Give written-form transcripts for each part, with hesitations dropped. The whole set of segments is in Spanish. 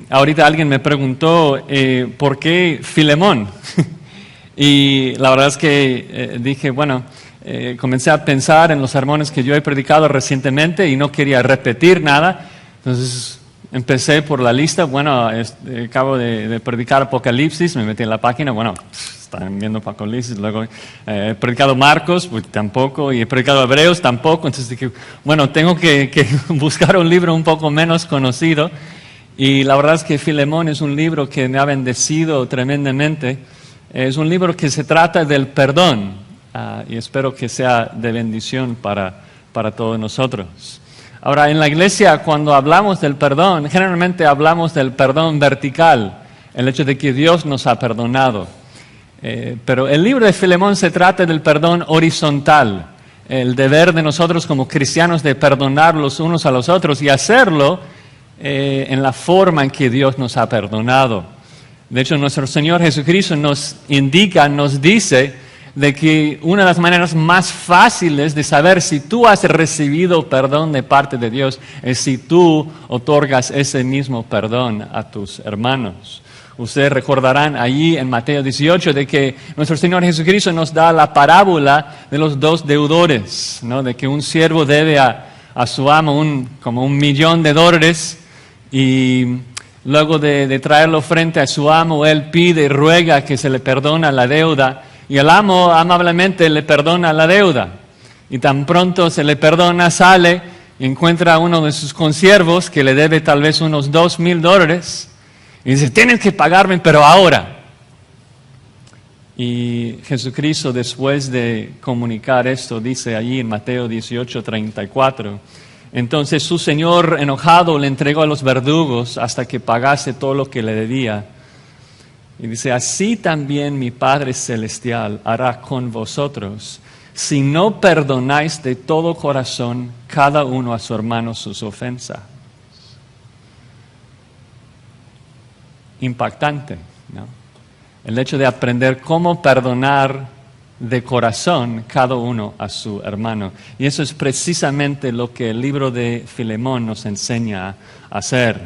Ahorita alguien me preguntó ¿por qué Filemón? Y la verdad es que dije, bueno, comencé a pensar en los sermones que yo he predicado recientemente y no quería repetir nada. Entonces empecé por la lista. Bueno, acabo de predicar Apocalipsis, me metí en la página, bueno, están viendo Apocalipsis. Luego he predicado Marcos, pues tampoco, y he predicado Hebreos, tampoco. Entonces dije, bueno, tengo que buscar un libro un poco menos conocido. Y la verdad es que Filemón es un libro que me ha bendecido tremendamente. Es un libro que se trata del perdón y espero que sea de bendición para todos nosotros. Ahora, en la iglesia, cuando hablamos del perdón, generalmente hablamos del perdón vertical, el hecho de que Dios nos ha perdonado. Pero el libro de Filemón se trata del perdón horizontal, el deber de nosotros como cristianos de perdonar los unos a los otros y hacerlo en la forma en que Dios nos ha perdonado. De hecho, nuestro Señor Jesucristo nos indica, nos dice de que una de las maneras más fáciles de saber si tú has recibido perdón de parte de Dios es si tú otorgas ese mismo perdón a tus hermanos. Ustedes recordarán allí en Mateo 18 de que nuestro Señor Jesucristo nos da la parábola de los dos deudores, ¿no? De que un siervo debe a su amo como $1,000,000 y luego de traerlo frente a su amo, él pide y ruega que se le perdona la deuda. Y el amo amablemente le perdona la deuda. Y tan pronto se le perdona, sale y encuentra a uno de sus consiervos que le debe tal vez unos $2,000. Y dice, tienes que pagarme, pero ahora. Y Jesucristo, después de comunicar esto, dice allí en Mateo 18:34, entonces su señor enojado le entregó a los verdugos hasta que pagase todo lo que le debía. Y dice, así también mi Padre Celestial hará con vosotros, si no perdonáis de todo corazón cada uno a su hermano sus ofensas. Impactante, ¿no? El hecho de aprender cómo perdonar de corazón cada uno a su hermano. Y eso es precisamente lo que el libro de Filemón nos enseña a hacer.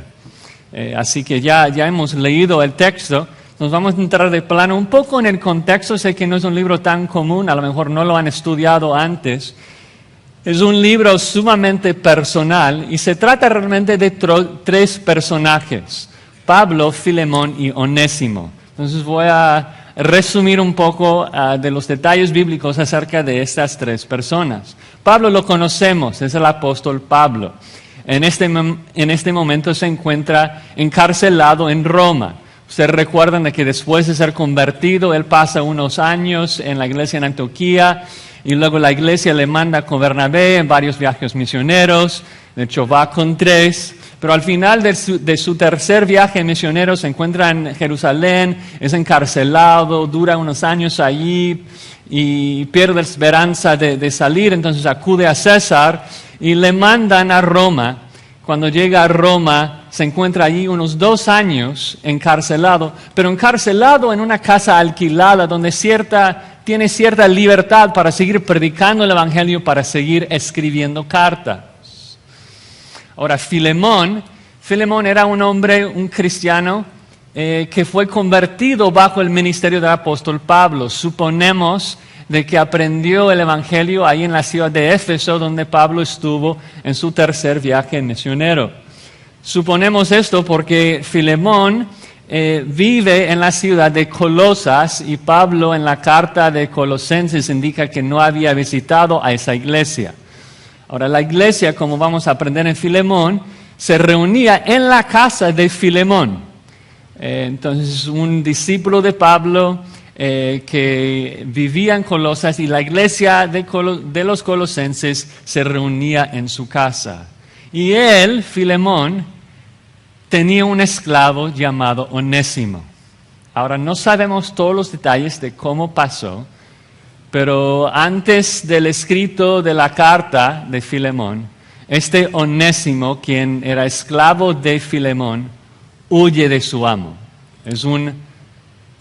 Así que ya hemos leído el texto. Nos vamos a entrar de plano un poco en el contexto. Sé que no es un libro tan común, a lo mejor no lo han estudiado antes. Es un libro sumamente personal y se trata realmente de tres personajes: Pablo, Filemón y Onésimo. Entonces voy a resumir un poco de los detalles bíblicos acerca de estas tres personas. Pablo lo conocemos, es el apóstol Pablo. En este momento se encuentra encarcelado en Roma. Ustedes recuerdan de que después de ser convertido, él pasa unos años en la iglesia en Antioquía y luego la iglesia le manda con Bernabé en varios viajes misioneros. De hecho, va con 3. Pero al final de su tercer viaje misionero se encuentra en Jerusalén, es encarcelado, dura unos años allí y pierde la esperanza de salir. Entonces acude a César y le mandan a Roma. Cuando llega a Roma se encuentra allí unos 2 años encarcelado, pero encarcelado en una casa alquilada donde tiene cierta libertad para seguir predicando el evangelio, para seguir escribiendo cartas. Ahora, Filemón era un hombre, un cristiano, que fue convertido bajo el ministerio del apóstol Pablo. Suponemos de que aprendió el evangelio ahí en la ciudad de Éfeso, donde Pablo estuvo en su tercer viaje misionero. Suponemos esto porque Filemón vive en la ciudad de Colosas y Pablo en la carta de Colosenses indica que no había visitado a esa iglesia. Ahora, la iglesia, como vamos a aprender en Filemón, se reunía en la casa de Filemón. Entonces, un discípulo de Pablo que vivía en Colosas y la iglesia de los colosenses se reunía en su casa. Y él, Filemón, tenía un esclavo llamado Onésimo. Ahora, no sabemos todos los detalles de cómo pasó, pero antes del escrito de la carta de Filemón, este Onésimo, quien era esclavo de Filemón, huye de su amo. Es un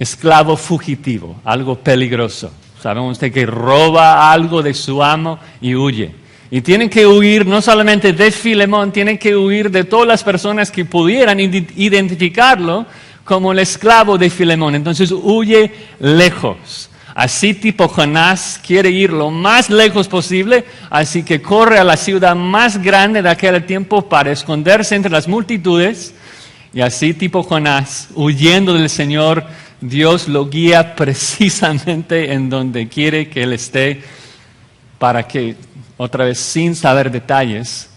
esclavo fugitivo, algo peligroso. Sabemos que roba algo de su amo y huye. Y tienen que huir no solamente de Filemón, tienen que huir de todas las personas que pudieran identificarlo como el esclavo de Filemón. Entonces huye lejos. Así tipo Jonás quiere ir lo más lejos posible, así que corre a la ciudad más grande de aquel tiempo para esconderse entre las multitudes. Y así tipo Jonás, huyendo del Señor, Dios lo guía precisamente en donde quiere que él esté, para que, otra vez sin saber detalles,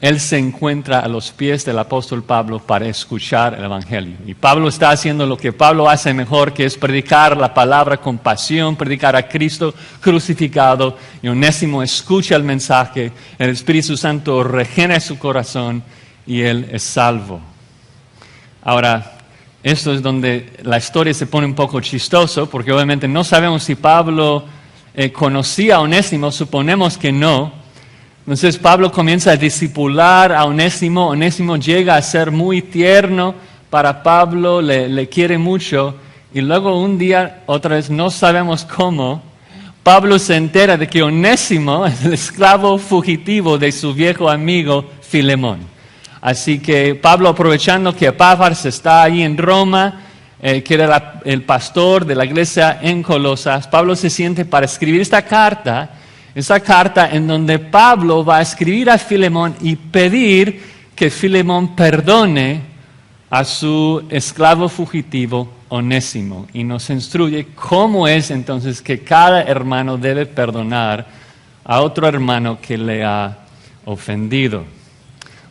él se encuentra a los pies del apóstol Pablo para escuchar el Evangelio. Y Pablo está haciendo lo que Pablo hace mejor, que es predicar la palabra con pasión, predicar a Cristo crucificado. Y Onésimo escucha el mensaje, el Espíritu Santo regenera su corazón y él es salvo. Ahora, esto es donde la historia se pone un poco chistoso, porque obviamente no sabemos si Pablo conocía a Onésimo, suponemos que no. Entonces Pablo comienza a discipular a Onésimo. Onésimo llega a ser muy tierno para Pablo, le quiere mucho. Y luego un día, otra vez, no sabemos cómo, Pablo se entera de que Onésimo es el esclavo fugitivo de su viejo amigo Filemón. Así que Pablo, aprovechando que Epáfras está ahí en Roma, que era el pastor de la iglesia en Colosas, Pablo se siente para escribir esta carta en donde Pablo va a escribir a Filemón y pedir que Filemón perdone a su esclavo fugitivo Onésimo. Y nos instruye cómo es entonces que cada hermano debe perdonar a otro hermano que le ha ofendido.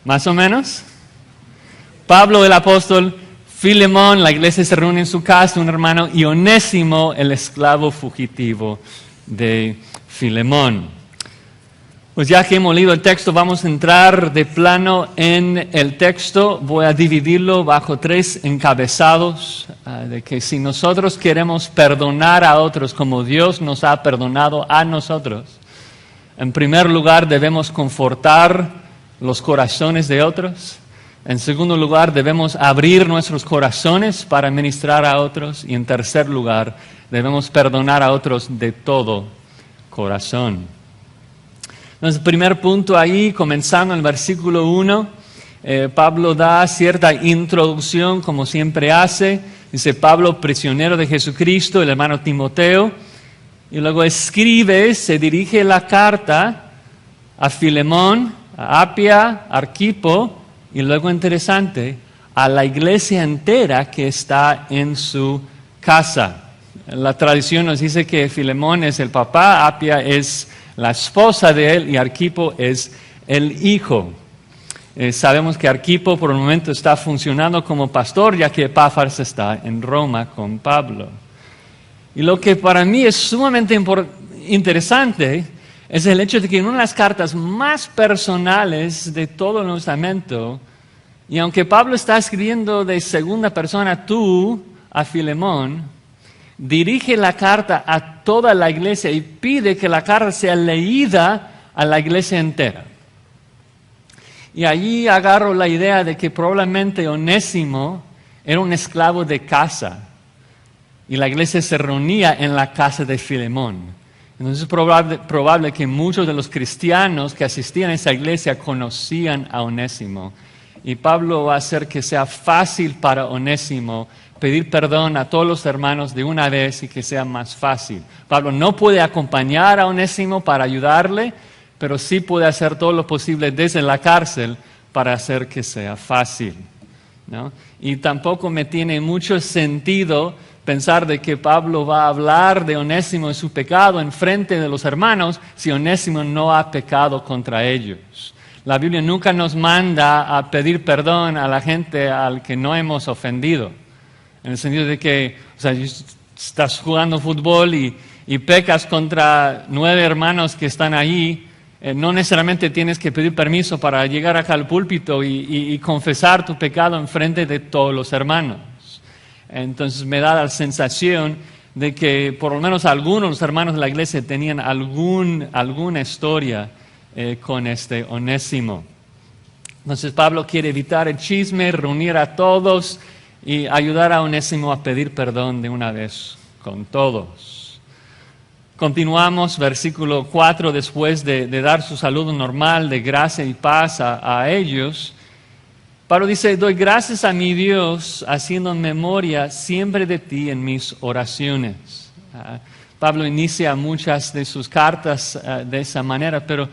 ¿Más o menos? Pablo el apóstol, Filemón, la iglesia se reúne en su casa, un hermano, y Onésimo, el esclavo fugitivo de Filemón. Pues ya que hemos leído el texto, vamos a entrar de plano en el texto. Voy a dividirlo bajo 3 encabezados, de que si nosotros queremos perdonar a otros como Dios nos ha perdonado a nosotros, en primer lugar debemos confortar los corazones de otros. En segundo lugar, debemos abrir nuestros corazones para ministrar a otros. Y en tercer lugar, debemos perdonar a otros de todo corazón. Entonces, el primer punto ahí, comenzando en el versículo 1, Pablo da cierta introducción, como siempre hace. Dice: Pablo, prisionero de Jesucristo, el hermano Timoteo. Y luego se dirige la carta a Filemón, a Apia, a Arquipo, y luego, interesante, a la iglesia entera que está en su casa. La tradición nos dice que Filemón es el papá, Apia es la esposa de él y Arquipo es el hijo. Sabemos que Arquipo por el momento está funcionando como pastor, ya que Epáfras está en Roma con Pablo. Y lo que para mí es sumamente interesante es el hecho de que en una de las cartas más personales de todo el Nuevo Testamento, y aunque Pablo está escribiendo de segunda persona, tú, a Filemón, dirige la carta a toda la iglesia y pide que la carta sea leída a la iglesia entera. Y allí agarro la idea de que probablemente Onésimo era un esclavo de casa y la iglesia se reunía en la casa de Filemón. Entonces es probable que muchos de los cristianos que asistían a esa iglesia conocían a Onésimo. Y Pablo va a hacer que sea fácil para Onésimo pedir perdón a todos los hermanos de una vez y que sea más fácil. Pablo no puede acompañar a Onésimo para ayudarle, pero sí puede hacer todo lo posible desde la cárcel para hacer que sea fácil, ¿no? Y tampoco me tiene mucho sentido pensar de que Pablo va a hablar de Onésimo y su pecado en frente de los hermanos si Onésimo no ha pecado contra ellos. La Biblia nunca nos manda a pedir perdón a la gente al que no hemos ofendido. En el sentido de que, estás jugando fútbol y pecas contra 9 hermanos que están allí, no necesariamente tienes que pedir permiso para llegar acá al púlpito y confesar tu pecado en frente de todos los hermanos. Entonces me da la sensación de que por lo menos algunos de los hermanos de la iglesia tenían alguna historia con este Onésimo. Entonces Pablo quiere evitar el chisme, reunir a todos y ayudar a Onésimo a pedir perdón de una vez con todos. Continuamos, versículo 4, después de dar su saludo normal de gracia y paz a ellos. Pablo dice, doy gracias a mi Dios haciendo memoria siempre de ti en mis oraciones. Pablo inicia muchas de sus cartas de esa manera, pero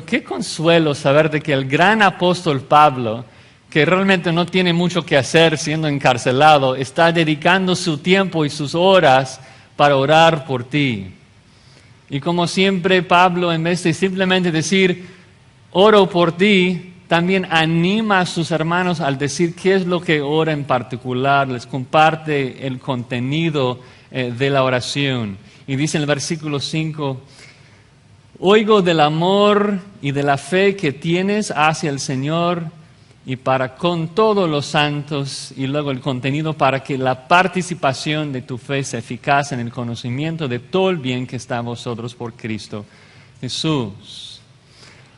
qué consuelo saber de que el gran apóstol Pablo, que realmente no tiene mucho que hacer siendo encarcelado, está dedicando su tiempo y sus horas para orar por ti. Y como siempre, Pablo, en vez de simplemente decir, oro por ti, también anima a sus hermanos al decir qué es lo que ora en particular, les comparte el contenido de la oración. Y dice en el versículo 5, oigo del amor y de la fe que tienes hacia el Señor y para con todos los santos, y luego el contenido para que la participación de tu fe sea eficaz en el conocimiento de todo el bien que está en vosotros por Cristo Jesús.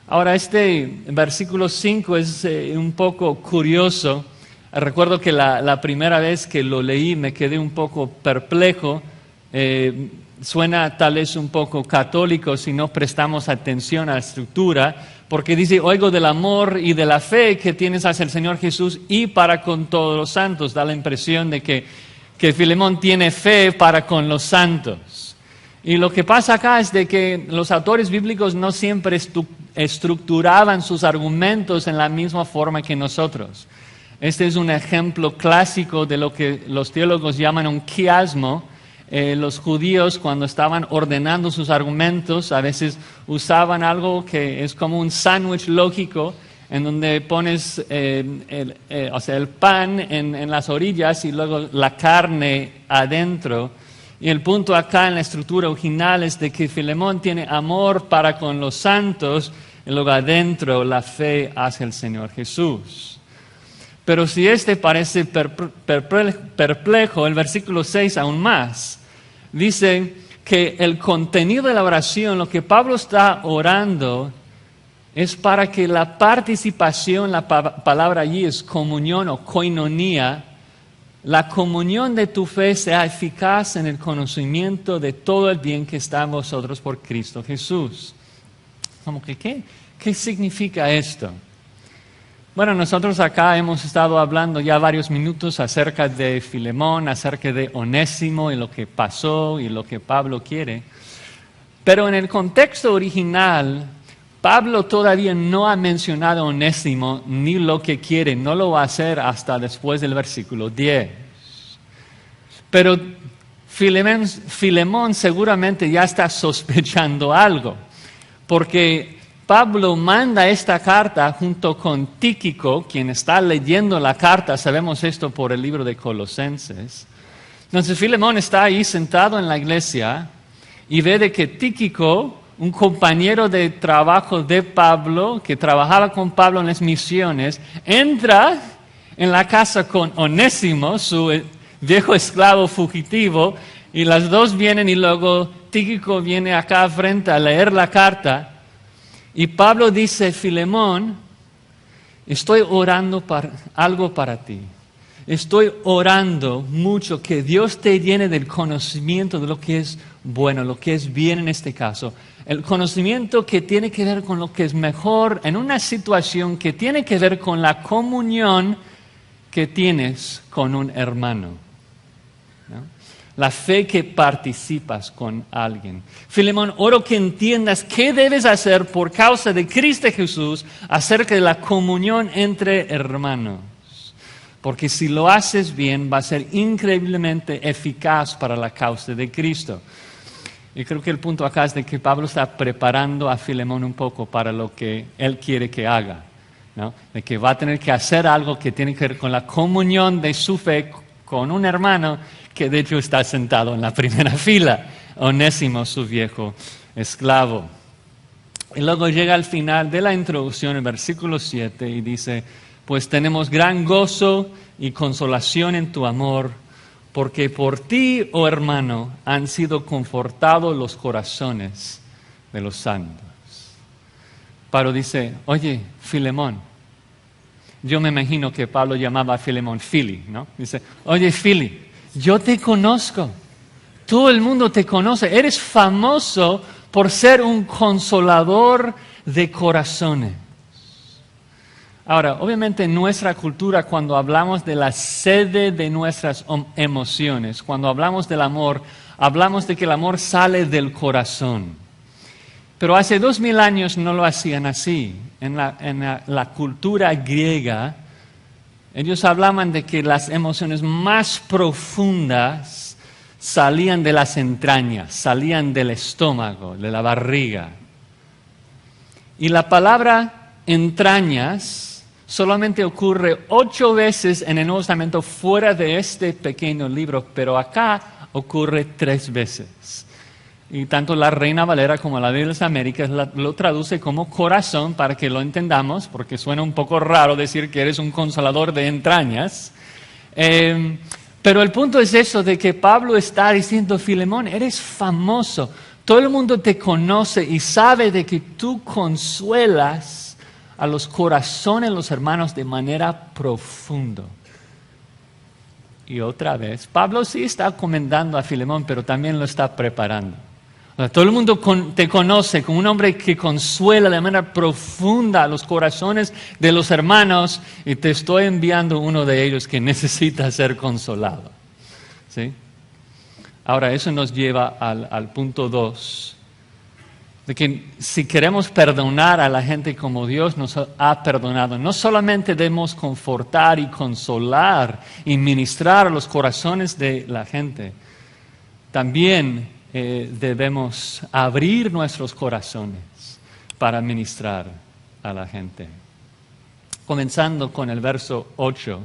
Ahora, este versículo 5 es un poco curioso. Recuerdo que la primera vez que lo leí me quedé un poco perplejo. Suena tal vez un poco católico si no prestamos atención a la estructura, porque dice, oigo del amor y de la fe que tienes hacia el Señor Jesús y para con todos los santos. Da la impresión de que Filemón tiene fe para con los santos. Y lo que pasa acá es de que los autores bíblicos no siempre estructuraban sus argumentos en la misma forma que nosotros. Este es un ejemplo clásico de lo que los teólogos llaman un quiasmo. Los judíos, cuando estaban ordenando sus argumentos, a veces usaban algo que es como un sándwich lógico, en donde pones el pan en las orillas y luego la carne adentro. Y el punto acá en la estructura original es de que Filemón tiene amor para con los santos y luego adentro la fe hacia el Señor Jesús. Pero si este parece perplejo, el versículo 6 aún más. Dice que el contenido de la oración, lo que Pablo está orando, es para que la participación, la palabra allí es comunión o koinonía, la comunión de tu fe sea eficaz en el conocimiento de todo el bien que está en vosotros por Cristo Jesús. Como que, ¿qué significa esto? Bueno, nosotros acá hemos estado hablando ya varios minutos acerca de Filemón, acerca de Onésimo y lo que pasó y lo que Pablo quiere. Pero en el contexto original, Pablo todavía no ha mencionado a Onésimo ni lo que quiere, no lo va a hacer hasta después del versículo 10. Pero Filemón seguramente ya está sospechando algo, porque Pablo manda esta carta junto con Tíquico, quien está leyendo la carta, sabemos esto por el libro de Colosenses. Entonces Filemón está ahí sentado en la iglesia y ve de que Tíquico, un compañero de trabajo de Pablo, que trabajaba con Pablo en las misiones, entra en la casa con Onésimo, su viejo esclavo fugitivo, y las dos vienen y luego Tíquico viene acá frente a leer la carta. Y Pablo dice, Filemón, estoy orando algo para ti. Estoy orando mucho que Dios te llene del conocimiento de lo que es bueno, lo que es bien en este caso. El conocimiento que tiene que ver con lo que es mejor en una situación que tiene que ver con la comunión que tienes con un hermano, ¿no? La fe que participas con alguien. Filemón, oro que entiendas qué debes hacer por causa de Cristo Jesús acerca de la comunión entre hermanos. Porque si lo haces bien, va a ser increíblemente eficaz para la causa de Cristo. Y creo que el punto acá es de que Pablo está preparando a Filemón un poco para lo que él quiere que haga, ¿no? De que va a tener que hacer algo que tiene que ver con la comunión de su fe con un hermano que de hecho está sentado en la primera fila, Onésimo, su viejo esclavo. Y luego llega al final de la introducción, el versículo 7, y dice, pues tenemos gran gozo y consolación en tu amor, porque por ti, oh hermano, han sido confortados los corazones de los santos. Pablo dice, oye, Filemón, yo me imagino que Pablo llamaba a Filemón Fili, ¿no? Dice, oye, Fili, yo te conozco. Todo el mundo te conoce. Eres famoso por ser un consolador de corazones. Ahora, obviamente en nuestra cultura, cuando hablamos de la sede de nuestras emociones, cuando hablamos del amor, hablamos de que el amor sale del corazón. Pero hace 2000 años no lo hacían así. En la cultura griega, ellos hablaban de que las emociones más profundas salían de las entrañas, salían del estómago, de la barriga. Y la palabra entrañas solamente ocurre 8 veces en el Nuevo Testamento fuera de este pequeño libro, pero acá ocurre 3 veces. Y tanto la Reina Valera como la de las Américas lo traduce como corazón para que lo entendamos, porque suena un poco raro decir que eres un consolador de entrañas. Pero el punto es eso, de que Pablo está diciendo, Filemón, eres famoso. Todo el mundo te conoce y sabe de que tú consuelas a los corazones de los hermanos de manera profunda. Y otra vez, Pablo sí está comendando a Filemón, pero también lo está preparando. O sea, todo el mundo te conoce como un hombre que consuela de manera profunda a los corazones de los hermanos, y te estoy enviando uno de ellos que necesita ser consolado. ¿Sí? Ahora, eso nos lleva al punto 2. De que si queremos perdonar a la gente como Dios nos ha perdonado, no solamente debemos confortar y consolar y ministrar a los corazones de la gente, también debemos abrir nuestros corazones para ministrar a la gente. Comenzando con el verso 8,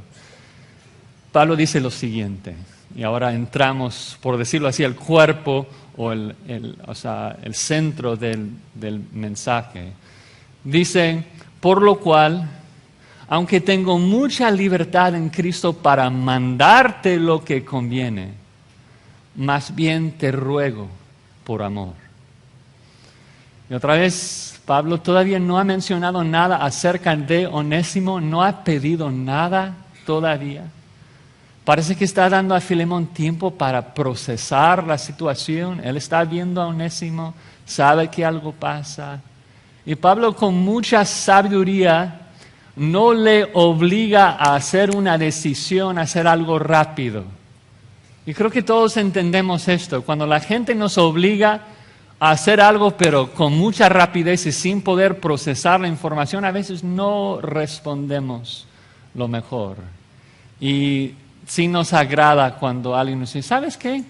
Pablo dice lo siguiente, y ahora entramos, por decirlo así, al cuerpo o el centro del mensaje. Dice, por lo cual, aunque tengo mucha libertad en Cristo para mandarte lo que conviene, más bien te ruego por amor. Y otra vez, Pablo todavía no ha mencionado nada acerca de Onésimo, no ha pedido nada todavía. Parece que está dando a Filemón tiempo para procesar la situación. Él está viendo a Onésimo, sabe que algo pasa. Y Pablo, con mucha sabiduría, no le obliga a hacer una decisión, a hacer algo rápido. Y creo que todos entendemos esto. Cuando la gente nos obliga a hacer algo, pero con mucha rapidez y sin poder procesar la información, a veces no respondemos lo mejor. Y sí nos agrada cuando alguien nos dice, ¿sabes qué?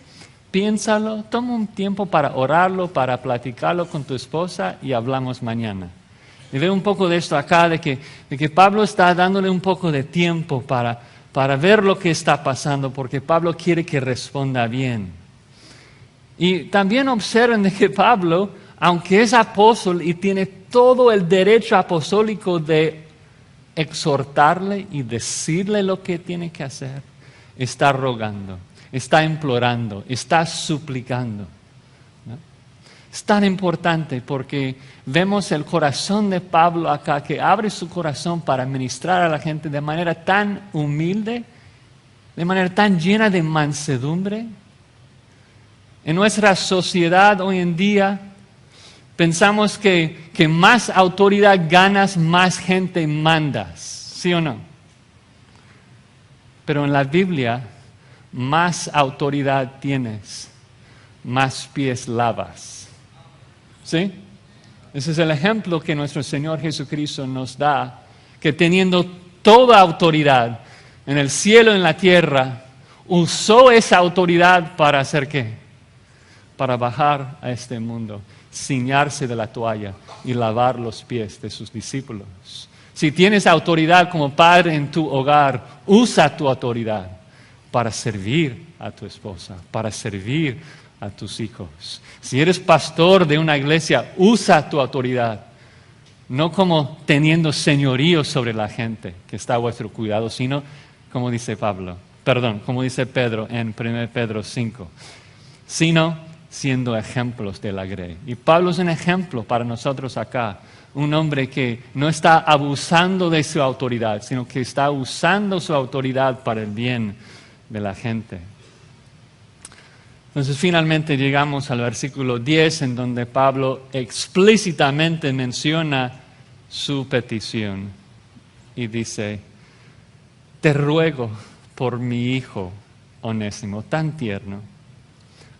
Piénsalo, toma un tiempo para orarlo, para platicarlo con tu esposa y hablamos mañana. Y veo un poco de esto acá, de que Pablo está dándole un poco de tiempo para ver lo que está pasando, porque Pablo quiere que responda bien. Y también observen de que Pablo, aunque es apóstol y tiene todo el derecho apostólico de exhortarle y decirle lo que tiene que hacer, está rogando, está implorando, está suplicando, ¿no? Es tan importante porque vemos el corazón de Pablo acá, que abre su corazón para ministrar a la gente de manera tan humilde, de manera tan llena de mansedumbre. En nuestra sociedad hoy en día pensamos que más autoridad ganas, más gente mandas, ¿sí o no? Pero en la Biblia, más autoridad tienes, más pies lavas. ¿Sí? Ese es el ejemplo que nuestro Señor Jesucristo nos da, que teniendo toda autoridad en el cielo y en la tierra, usó esa autoridad para ¿hacer qué? Para bajar a este mundo, ciñarse de la toalla y lavar los pies de sus discípulos. Si tienes autoridad como padre en tu hogar, usa tu autoridad para servir a tu esposa, para servir a tus hijos. Si eres pastor de una iglesia, usa tu autoridad, no como teniendo señorío sobre la gente que está a vuestro cuidado, sino como dice como dice Pedro en 1 Pedro 5, sino siendo ejemplos de la grey. Y Pablo es un ejemplo para nosotros acá. Un hombre que no está abusando de su autoridad, sino que está usando su autoridad para el bien de la gente. Entonces finalmente llegamos al versículo 10 en donde Pablo explícitamente menciona su petición y dice, te ruego por mi hijo Onésimo, tan tierno,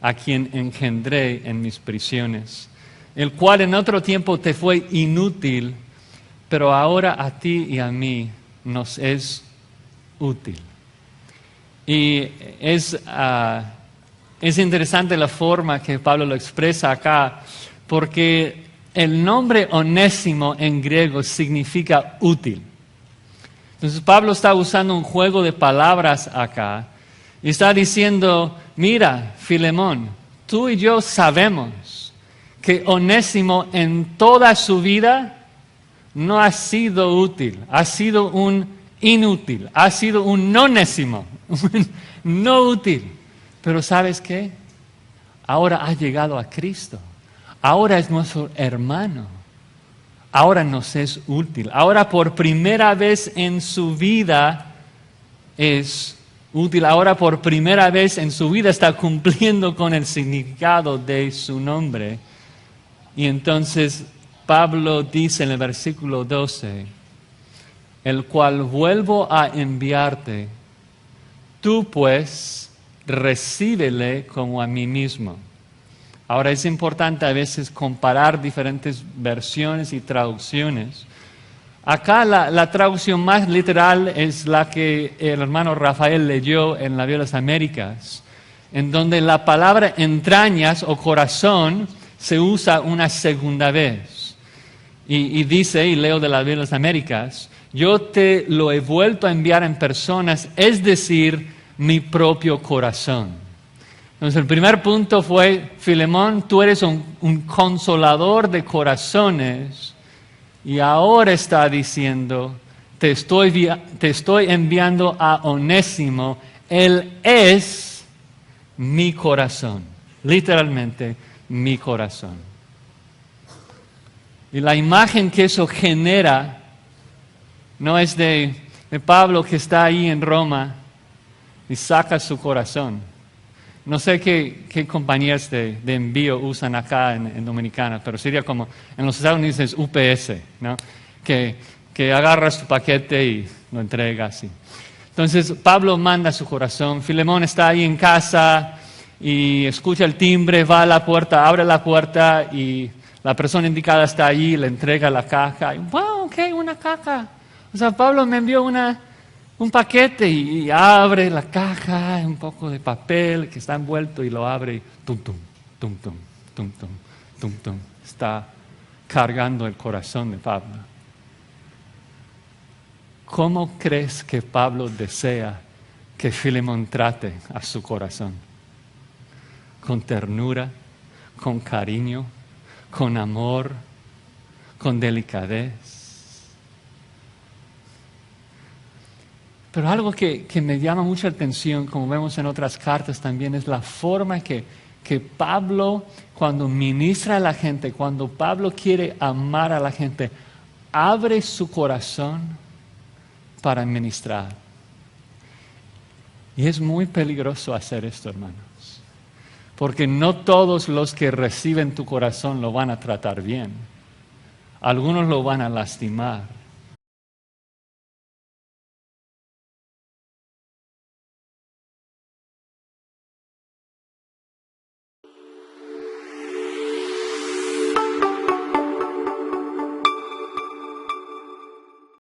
a quien engendré en mis prisiones, el cual en otro tiempo te fue inútil, pero ahora a ti y a mí nos es útil. Y es interesante la forma que Pablo lo expresa acá, porque el nombre Onésimo en griego significa útil. Entonces Pablo está usando un juego de palabras acá y está diciendo, mira, Filemón, tú y yo sabemos que Onésimo en toda su vida no ha sido útil, ha sido un inútil, ha sido un nonésimo, no útil. Pero ¿sabes qué? Ahora ha llegado a Cristo, ahora es nuestro hermano, ahora nos es útil, ahora por primera vez en su vida es útil, ahora por primera vez en su vida está cumpliendo con el significado de su nombre. Y entonces Pablo dice en el versículo 12, el cual vuelvo a enviarte, tú pues recíbele como a mí mismo. Ahora es importante a veces comparar diferentes versiones y traducciones. Acá la traducción más literal es la que el hermano Rafael leyó en la Biblia de las Américas, en donde la palabra entrañas o corazón se usa una segunda vez. Y dice, y leo de la Biblia de las Américas, yo te lo he vuelto a enviar en personas, es decir, mi propio corazón. Entonces el primer punto fue, Filemón, tú eres un consolador de corazones, y ahora está diciendo, te estoy enviando a Onésimo, él es mi corazón, literalmente mi corazón. Y la imagen que eso genera no es de Pablo que está ahí en Roma y saca su corazón. No sé qué compañías de envío usan acá en Dominicana, pero sería como, en los Estados Unidos es UPS, ¿no? Que agarras tu paquete y lo entregas. ¿Sí? Entonces Pablo manda su corazón, Filemón está ahí en casa y escucha el timbre, va a la puerta, abre la puerta y la persona indicada está allí, le entrega la caja. Y, wow, ok, una caja. O sea, Pablo me envió un paquete y abre la caja, un poco de papel que está envuelto y lo abre y tum, tum, tum, tum, tum, tum, tum, tum. Está cargando el corazón de Pablo. ¿Cómo crees que Pablo desea que Filemón trate a su corazón? Con ternura, con cariño, con amor, con delicadez. Pero algo que me llama mucha atención, como vemos en otras cartas también, es la forma que Pablo, cuando ministra a la gente, cuando Pablo quiere amar a la gente, abre su corazón para ministrar. Y es muy peligroso hacer esto, hermanos. Porque no todos los que reciben tu corazón lo van a tratar bien. Algunos lo van a lastimar.